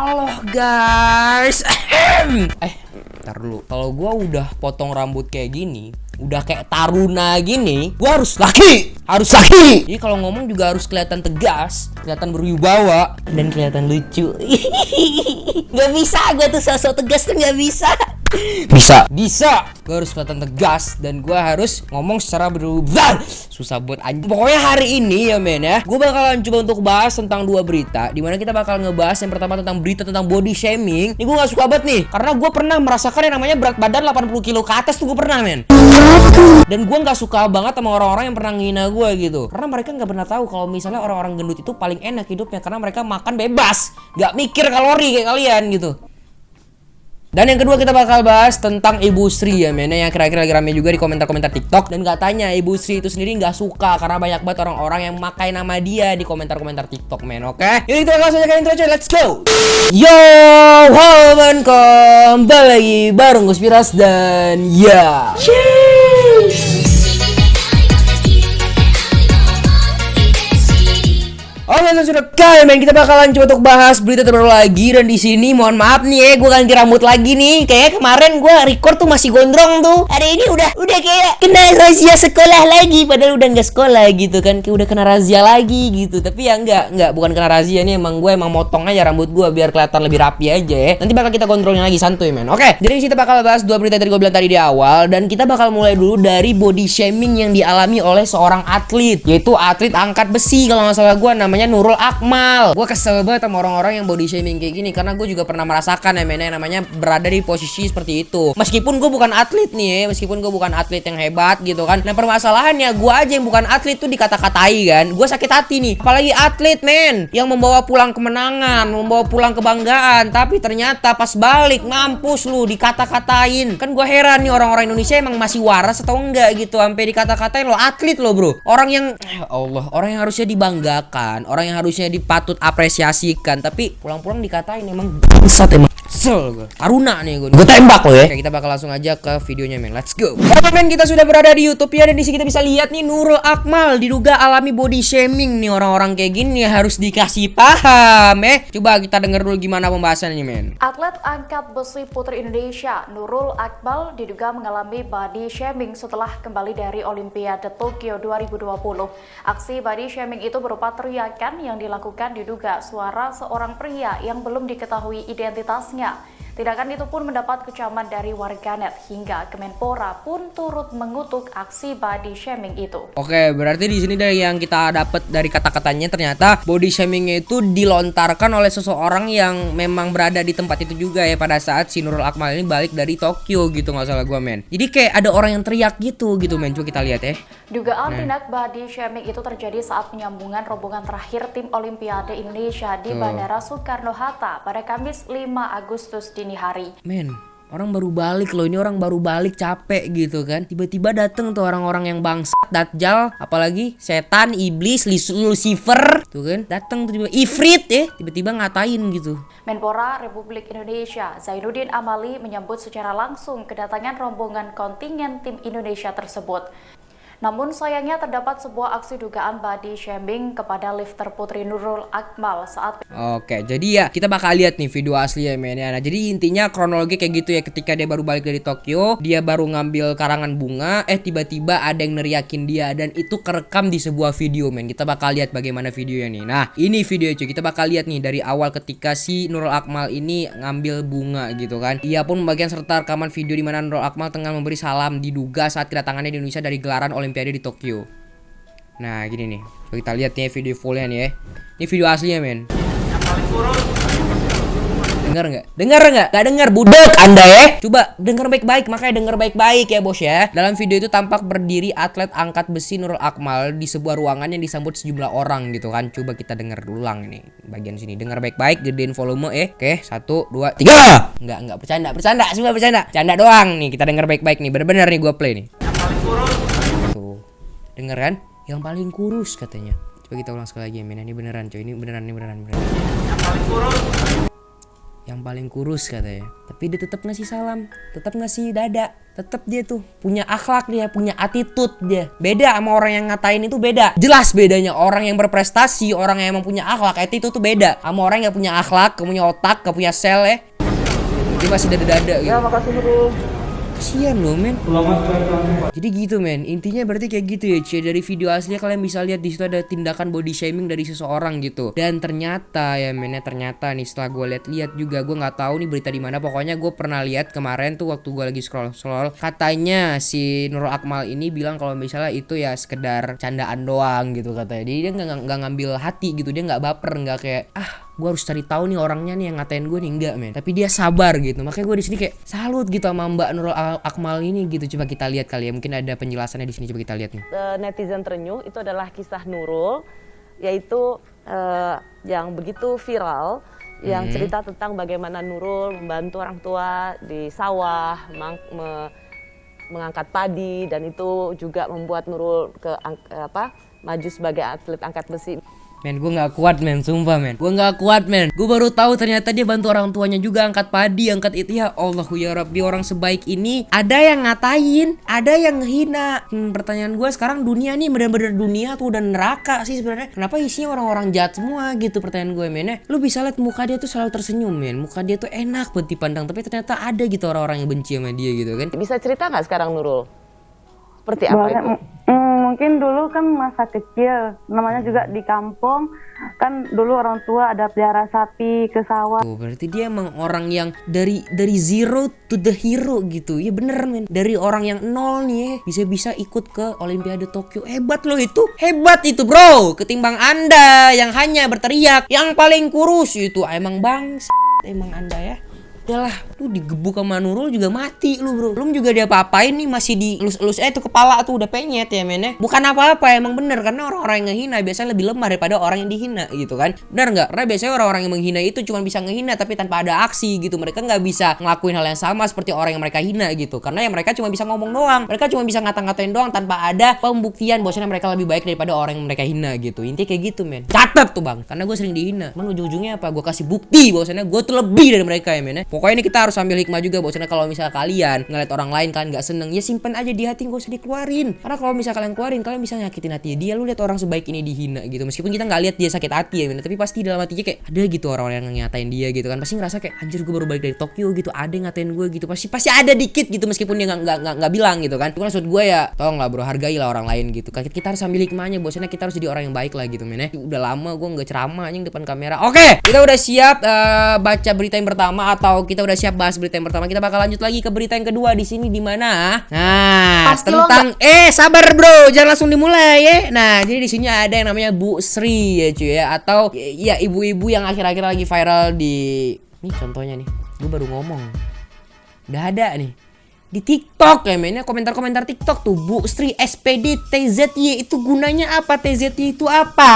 Halo guys. Ntar dulu. Kalau gua udah potong rambut kayak gini, udah kayak taruna gini, gua harus laki. Jadi kalau ngomong juga harus kelihatan tegas, kelihatan berwibawa dan kelihatan lucu. Gak bisa, gua tuh sosok tegas tuh gak bisa. Bisa. Gue harus kelihatan tegas dan gue harus ngomong secara berubah. Susah buat anjing. Pokoknya hari ini ya men ya, gue bakalan coba untuk bahas tentang dua berita. Dimana kita bakal ngebahas yang pertama tentang berita tentang body shaming. Ini gue gak suka banget nih, karena gue pernah merasakan yang namanya berat badan 80 kilo ke atas tuh gue pernah men. Dan gue gak suka banget sama orang-orang yang pernah ngina gue gitu. Karena mereka gak pernah tahu kalau misalnya orang-orang gendut itu paling enak hidupnya, karena mereka makan bebas, gak mikir kalori kayak kalian gitu. Dan yang kedua kita bakal bahas tentang Ibu Sri ya men, yang kira-kira lagi rame juga di komentar-komentar TikTok. Dan katanya Ibu Sri itu sendiri nggak suka karena banyak banget orang-orang yang memakai nama dia di komentar-komentar TikTok men. Oke, yuk kita langsung aja ke intro coy, let's go. Yo, halo men, kembali lagi bareng gue Spiras dan ya. Oke, sudah kali men, kita bakalan coba untuk bahas berita terbaru lagi. Dan di sini mohon maaf nih ya, gue ganti rambut lagi nih. Kayaknya kemarin gue record tuh masih gondrong tuh. Hari ini udah kayak kena razia sekolah lagi, padahal udah nggak sekolah gitu kan, kayak udah kena razia lagi gitu. Tapi ya enggak, bukan kena razia nih, emang gue motong aja rambut gue biar kelihatan lebih rapi aja ya. Nanti bakal kita kontrolnya lagi, santuy men. Oke, jadi kita bakal bahas dua berita tadi gue bilang tadi di awal. Dan kita bakal mulai dulu dari body shaming yang dialami oleh seorang atlet, yaitu atlet angkat besi kalau nggak salah gue, namanya Nurul Akmal. Gue kesel banget sama orang-orang yang body shaming kayak gini, karena gue juga pernah merasakan ya men, namanya berada di posisi seperti itu. Meskipun gue bukan atlet nih ya, meskipun gue bukan atlet yang hebat gitu kan. Nah permasalahannya gue aja yang bukan atlet tuh dikata-katai kan. Gue sakit hati nih, apalagi atlet men yang membawa pulang kemenangan, membawa pulang kebanggaan, tapi ternyata pas balik mampus lu dikata-katain. Kan gue heran nih, orang-orang Indonesia emang masih waras atau enggak gitu sampai dikata-katain lo atlet lo bro. Orang yang orang yang harusnya dibanggakan, orang yang harusnya dipatut apresiasikan, tapi pulang-pulang dikatain emang bangsat emang. Kesel gue. Taruna nih gue tembak lo ya. Oke, kita bakal langsung aja ke videonya men. Let's go. Oke men, kita sudah berada di YouTube ya, dan di sini kita bisa lihat nih Nurul Akmal diduga alami body shaming nih. Orang-orang kayak gini harus dikasih paham Coba kita denger dulu gimana pembahasannya men. Atlet angkat besi putri Indonesia Nurul Akmal diduga mengalami body shaming setelah kembali dari Olimpiade Tokyo 2020. Aksi body shaming itu berupa teriakan yang dilakukan diduga suara seorang pria yang belum diketahui identitasnya. Tindakan itu pun mendapat kecaman dari warganet, hingga Kemenpora pun turut mengutuk aksi body shaming itu. Oke, berarti di sini dari yang kita dapat dari kata-katanya, ternyata body shamingnya itu dilontarkan oleh seseorang yang memang berada di tempat itu juga ya, pada saat si Nurul Akmal ini balik dari Tokyo gitu, nggak salah gua men. Jadi kayak ada orang yang teriak gitu men. Coba kita lihat ya. Dugaan tindak body shaming itu terjadi saat penyambungan rombongan terakhir tim Olimpiade Indonesia di Bandara Soekarno-Hatta pada Kamis 5 Agustus dini hari. Men, orang baru balik loh, ini orang baru balik capek gitu kan. Tiba-tiba dateng tuh orang-orang yang bangsat, dajjal, apalagi setan, iblis, Lucifer tuh kan. Dateng tuh tiba Ifrit tiba-tiba ngatain gitu. Menpora Republik Indonesia Zainuddin Amali menyambut secara langsung kedatangan rombongan kontingen tim Indonesia tersebut. Namun sayangnya terdapat sebuah aksi dugaan body shaming kepada lifter putri Nurul Akmal saat. Oke, jadi ya kita bakal lihat nih video asli ya men ya. Nah, jadi intinya kronologi kayak gitu ya, ketika dia baru balik dari Tokyo, dia baru ngambil karangan bunga, tiba-tiba ada yang neriakin dia, dan itu kerekam di sebuah video men. Kita bakal lihat bagaimana videonya nih. Nah, ini video cuy, kita bakal lihat nih dari awal ketika si Nurul Akmal ini ngambil bunga gitu kan. Ia pun membagikan serta rekaman video di mana Nurul Akmal tengah memberi salam diduga saat kedatangannya di Indonesia dari gelaran Olimpiade di Tokyo. Nah gini nih, coba kita lihat nih video fullnya nih ya. Ini video aslinya men. Dengar nggak? Gak dengar budak anda ya. Coba dengar baik-baik, makanya dengar baik-baik ya bos ya. Dalam video itu tampak berdiri atlet angkat besi Nurul Akmal di sebuah ruangan yang disambut sejumlah orang gitu kan. Coba kita dengar ulang nih bagian sini. Dengar baik-baik, gedein volume Oke, 1, 2, 3. Enggak bercanda, semua bercanda. Canda doang nih, kita dengar baik-baik nih. Bener-bener nih gua play nih. Tuh, denger kan? Yang paling kurus katanya. Coba kita ulang sekali lagi ya men. Ini beneran coy, ini beneran. Yang yang paling kurus katanya. Tapi dia tetap ngasih salam, tetap ngasih dada, tetap dia tuh punya akhlak, dia punya attitude dia. Beda sama orang yang ngatain itu, beda. Jelas bedanya orang yang berprestasi, orang yang emang punya akhlak, attitude tuh beda. Sama orang yang gak punya akhlak, gak punya otak, gak punya sel ya. Dia masih dada-dada gitu. Ya, makasih Nurul. Kasian loh men. Jadi gitu men, intinya berarti kayak gitu ya Cie. Dari video aslinya kalian bisa lihat di situ ada tindakan body shaming dari seseorang gitu. Dan ternyata ya men, ternyata nih setelah gue lihat juga, gue nggak tahu nih berita di mana. Pokoknya gue pernah lihat kemarin tuh waktu gue lagi scroll, katanya si Nurul Akmal ini bilang kalau misalnya itu ya sekedar candaan doang gitu katanya. Jadi dia nggak ngambil hati gitu, dia nggak baper, nggak kayak gue harus cari tahu nih orangnya nih yang ngatain gue nih, enggak men. Tapi dia sabar gitu. Makanya gue di sini kayak salut gitu sama Mbak Nurul Akmal ini gitu. Coba kita lihat kali ya, mungkin ada penjelasannya di sini, coba kita lihat nih. Netizen terenyuh itu adalah kisah Nurul, yaitu yang begitu viral, yang cerita tentang bagaimana Nurul membantu orang tua di sawah, mengangkat padi, dan itu juga membuat Nurul maju sebagai atlet angkat besi. Men, gue gak kuat men, sumpah men. Gue gak kuat men. Gue baru tahu ternyata dia bantu orang tuanya juga angkat padi, angkat itu. Ya Allahu ya Rabbi, orang sebaik ini ada yang ngatain, ada yang ngehina. Pertanyaan gue sekarang, dunia nih bener-bener dunia tuh udah neraka sih sebenarnya. Kenapa isinya orang-orang jahat semua gitu, pertanyaan gue men. Lu bisa lihat muka dia tuh selalu tersenyum men. Muka dia tuh enak buat dipandang, tapi ternyata ada gitu orang-orang yang benci sama dia gitu kan. Bisa cerita nggak sekarang Nurul? Seperti apa itu? Mungkin dulu kan masa kecil, namanya juga di kampung, kan dulu orang tua ada pelihara sapi ke sawah. Tuh, berarti dia emang orang yang dari zero to the hero gitu. Ya bener men, dari orang yang nol nih bisa ikut ke Olimpiade Tokyo. Hebat loh itu, hebat itu bro. Ketimbang anda yang hanya berteriak yang paling kurus itu, emang emang anda ya. Udahlah, lu digebuk sama Nurul juga mati lu bro. Belum juga dia apa-apain nih, masih dielus-elus tuh kepala tuh udah penyet ya men ya. Bukan apa-apa, emang bener. Karena orang-orang yang ngehina biasanya lebih lemah daripada orang yang dihina gitu kan. Bener nggak? Karena biasanya orang-orang yang menghina itu cuma bisa ngehina tapi tanpa ada aksi gitu. Mereka nggak bisa ngelakuin hal yang sama seperti orang yang mereka hina gitu. Karena yang mereka cuma bisa ngomong doang. Mereka cuma bisa ngata-ngatain doang tanpa ada pembuktian bahwasanya mereka lebih baik daripada orang yang mereka hina gitu. Intinya kayak gitu men. Catet tuh bang, karena gue sering dihina. Cuman ujung-ujungnya apa? Gue kasih bukti bahwasanya gue tuh lebih dari mereka ya men ya. Pokoknya ini kita harus ambil hikmah juga bahwasanya kalau misalnya kalian ngeliat orang lain kan nggak seneng, ya simpen aja di hati, nggak usah dikeluarin. Karena kalau misalnya kalian keluarin, kalian bisa nyakitin hati dia. Lu lihat orang sebaik ini dihina gitu, meskipun kita nggak lihat dia sakit hati ya, tapi pasti dalam hatinya kayak ada gitu orang-orang yang ngatain dia gitu kan. Pasti ngerasa kayak anjir, gue baru balik dari Tokyo gitu, ada yang ngatain gue gitu. Pasti ada dikit gitu, meskipun dia nggak bilang gitu kan. Cuma maksud gue ya, tolong lah bro, hargailah orang lain gitu. Kita harus ambil hikmahnya bahwasanya kita harus jadi orang yang baik lah gitu men ya. Udah lama gue nggak ceramah anjing depan kamera. Oke, kita udah siap baca berita yang pertama, atau kita udah siap bahas berita yang pertama. Kita bakal lanjut lagi ke berita yang kedua di sini, di mana? Nah, Pasti tentang sabar bro, jangan langsung dimulai ya. Nah, jadi di sini ada yang namanya Bu Sri ya cuy ya, atau ya ibu-ibu yang akhir-akhir lagi viral di nih contohnya nih. Gue baru ngomong. Udah ada nih di TikTok ya mainnya, komentar-komentar TikTok tuh, Bu Sri SPD TZY itu gunanya apa? TZY itu apa?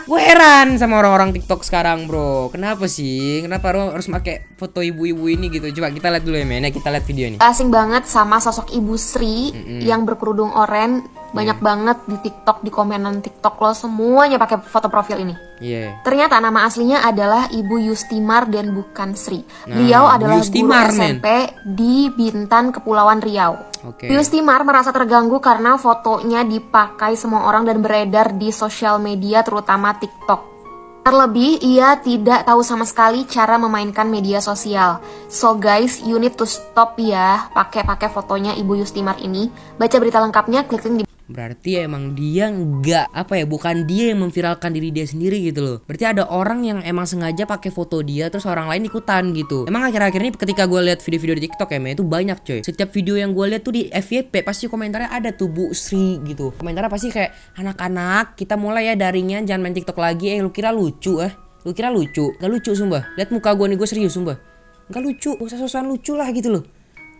Gue heran sama orang-orang TikTok sekarang bro. Kenapa sih? Kenapa harus pakai foto ibu-ibu ini gitu? Coba kita lihat dulu ya mainnya, kita lihat video ini. Asing banget sama sosok Ibu Sri yang berkerudung oranye. Banyak banget di TikTok, di komenan TikTok lo semuanya pakai foto profil ini. Iya. Ternyata nama aslinya adalah Ibu Yustimar dan bukan Sri. Beliau adalah Yustimar, guru SMP di Bintan, Kepulauan Riau. Okay. Yustimar merasa terganggu karena fotonya dipakai semua orang dan beredar di sosial media, terutama TikTok. Terlebih, ia tidak tahu sama sekali cara memainkan media sosial. So guys, you need to stop ya pakai fotonya Ibu Yustimar ini. Baca berita lengkapnya, klik link di. Berarti emang dia nggak bukan dia yang memviralkan diri dia sendiri gitu loh. Berarti ada orang yang emang sengaja pakai foto dia terus orang lain ikutan gitu. Emang akhir-akhir ini ketika gue lihat video-video di TikTok ya, itu banyak coy. Setiap video yang gue lihat tuh di FYP pasti komentarnya ada tuh Bu Sri gitu. Komentarnya pasti kayak, anak-anak kita mulai ya daringnya, jangan main TikTok lagi. Lu kira lucu Lu kira lucu? Gak lucu sumpah. Lihat muka gue nih, gue serius sumpah. Gak lucu, gak usah sosokan lucu lah gitu loh.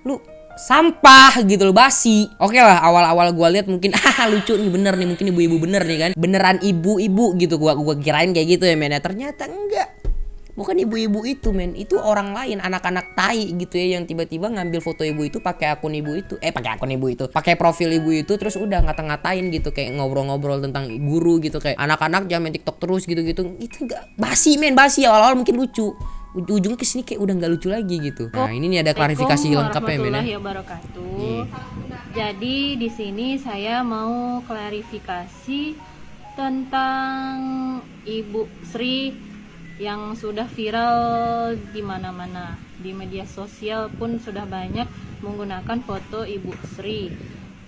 Lu sampah gitu loh, basi. Oke lah, awal-awal gue lihat mungkin lucu nih, bener nih, mungkin ibu-ibu bener nih kan, beneran ibu-ibu gitu. Gua kirain kayak gitu ya men. Ternyata enggak, bukan ibu-ibu itu men, itu orang lain, anak-anak tai gitu ya, yang tiba-tiba ngambil foto ibu itu pakai akun ibu itu, pakai profil ibu itu, terus udah ngata-ngatain gitu, kayak ngobrol-ngobrol tentang guru gitu, kayak anak-anak jangan main TikTok terus gitu-gitu. Itu enggak, basi men, basi. Awal-awal mungkin lucu. ujungnya kesini kayak udah nggak lucu lagi gitu. Nah ini nih ada klarifikasi lengkapnya men. Warahmatullahi wabarakatuh. Jadi di sini saya mau klarifikasi tentang Ibu Sri yang sudah viral di mana-mana. Di media sosial pun sudah banyak menggunakan foto Ibu Sri.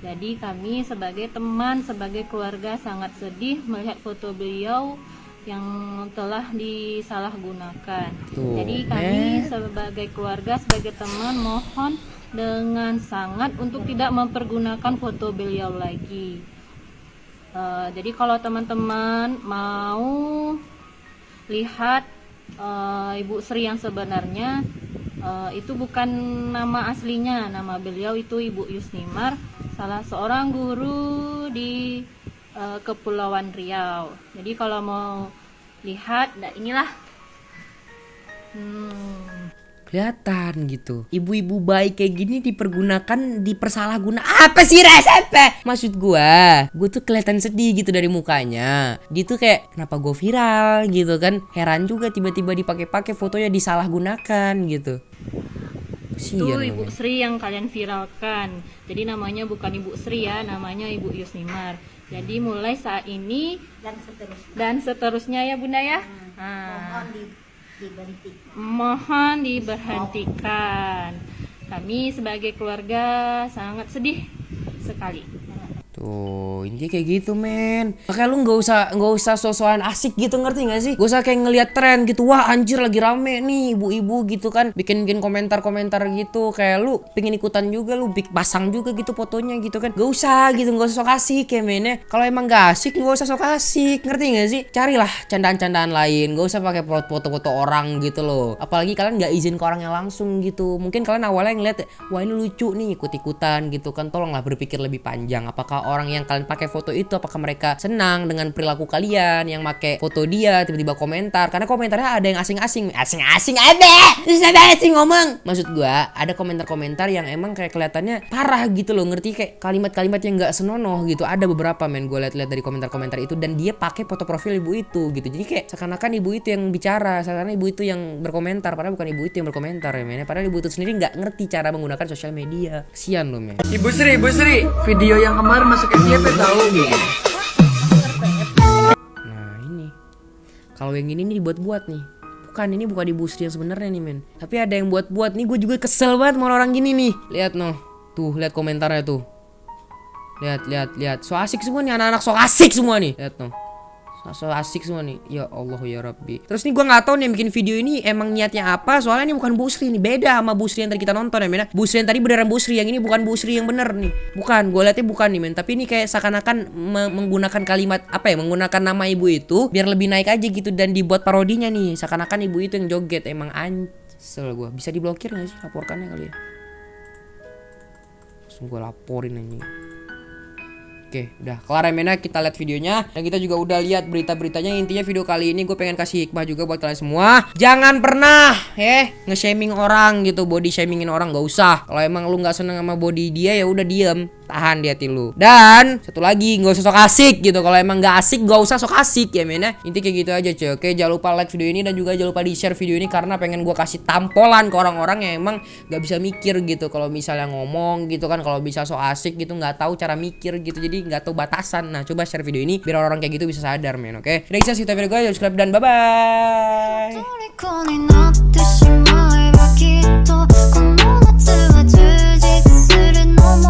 Jadi kami sebagai teman, sebagai keluarga sangat sedih melihat foto beliau yang telah disalahgunakan. Jadi kami sebagai keluarga, sebagai teman mohon dengan sangat untuk tidak mempergunakan foto beliau lagi. Jadi kalau teman-teman mau lihat Ibu Sri yang sebenarnya, itu bukan nama aslinya, nama beliau itu Ibu Yusnimar, salah seorang guru di Kepulauan Riau. Jadi kalau mau lihat, nah inilah. Kelihatan gitu. Ibu-ibu baik kayak gini dipersalahguna. Apa sih resepnya? Maksud gue tuh kelihatan sedih gitu dari mukanya. Gitu kayak kenapa gue viral gitu kan. Heran juga tiba-tiba dipakai-pakai fotonya disalahgunakan gitu. Itu Ibu Sri yang kalian viralkan. Jadi namanya bukan Ibu Sri ya, namanya Ibu Yusnimar. Jadi mulai saat ini dan seterusnya ya Bunda ya. Mohon diberhentikan. Kami sebagai keluarga sangat sedih sekali. Tuh, ini kayak gitu men. Makanya lu nggak usah so-soan asik gitu, ngerti nggak sih? Gak usah kayak ngelihat tren gitu. Wah anjir lagi rame nih ibu-ibu gitu kan, bikin komentar-komentar gitu. Kayak lu pengen ikutan juga, lu pasang juga gitu fotonya gitu kan. Gak usah gitu, gak usah sok asik ya men ya. Kalau emang gak asik, gak usah sok asik, ngerti nggak sih? Carilah candaan-candaan lain. Gak usah pakai foto-foto orang gitu loh. Apalagi kalian nggak izin ke orangnya langsung gitu. Mungkin kalian awalnya ngeliat, wah ini lucu nih, ikut-ikutan gitu kan. Tolonglah berpikir lebih panjang. Apakah orang yang kalian pakai foto itu, apakah mereka senang dengan perilaku kalian yang pakai foto dia, tiba-tiba komentar? Karena komentarnya ada yang asing-asing ada susah banget sih ngomong. Maksud gua ada komentar-komentar yang emang kayak kelihatannya parah gitu loh, ngerti? Kayak kalimat-kalimat yang nggak senonoh gitu. Ada beberapa men gue lihat dari komentar-komentar itu, dan dia pakai foto profil ibu itu gitu. Jadi kayak seakan-akan ibu itu yang bicara, seakan-akan ibu itu yang berkomentar, padahal bukan ibu itu yang berkomentar ya men. Padahal ibu itu sendiri nggak ngerti cara menggunakan sosial media. Kasian loh men. Ibu Sri, video yang kemarin masuk FYP tahu gitu. Nah ini, kalau yang ini dibuat-buat nih. Bukan, ini bukan Ibu Sri yang sebenarnya nih men. Tapi ada yang buat-buat nih, gue juga kesel banget sama orang gini nih. Lihat noh, tuh lihat komentarnya tuh. Lihat, so asik semua nih anak-anak, so asik semua nih. Lihat noh. So asik semua nih. Ya Allah ya Rabbi. Terus nih gue gak tahu nih yang bikin video ini emang niatnya apa. Soalnya ini bukan Bu Sri nih. Beda sama Bu Sri yang tadi kita nonton ya men. Bu Sri yang tadi beneran Bu Sri. Yang ini bukan Bu Sri yang bener nih. Bukan. Gue liatnya bukan nih men. Tapi ini kayak seakan-akan menggunakan kalimat apa ya, menggunakan nama ibu itu biar lebih naik aja gitu. Dan dibuat parodinya nih. Seakan-akan ibu itu yang joget. Emang ancel gue. Bisa diblokir gak sih laporkannya kali ya? Langsung gue laporin aja. Oke, udah kelar ya men, kita lihat videonya. Dan kita juga udah lihat berita-beritanya. Intinya video kali ini gue pengen kasih hikmah juga buat kalian semua. Jangan pernah nge-shaming orang gitu, body shamingin orang, gak usah. Kalau emang lu gak seneng sama body dia, ya udah diem, tahan di hati lu. Dan satu lagi, gak usah sok asik gitu. Kalau emang gak asik, gak usah sok asik ya men. Intinya kayak gitu aja cuy. Oke, jangan lupa like video ini dan juga jangan lupa di share video ini, karena pengen gue kasih tampolan ke orang-orang yang emang gak bisa mikir gitu. Kalau misalnya ngomong gitu kan, kalau bisa sok asik gitu, gak tahu cara mikir gitu, jadi nggak tahu batasan. Nah coba share video ini biar orang kayak gitu bisa sadar men. Oke, udah, kita video gue, subscribe dan bye bye.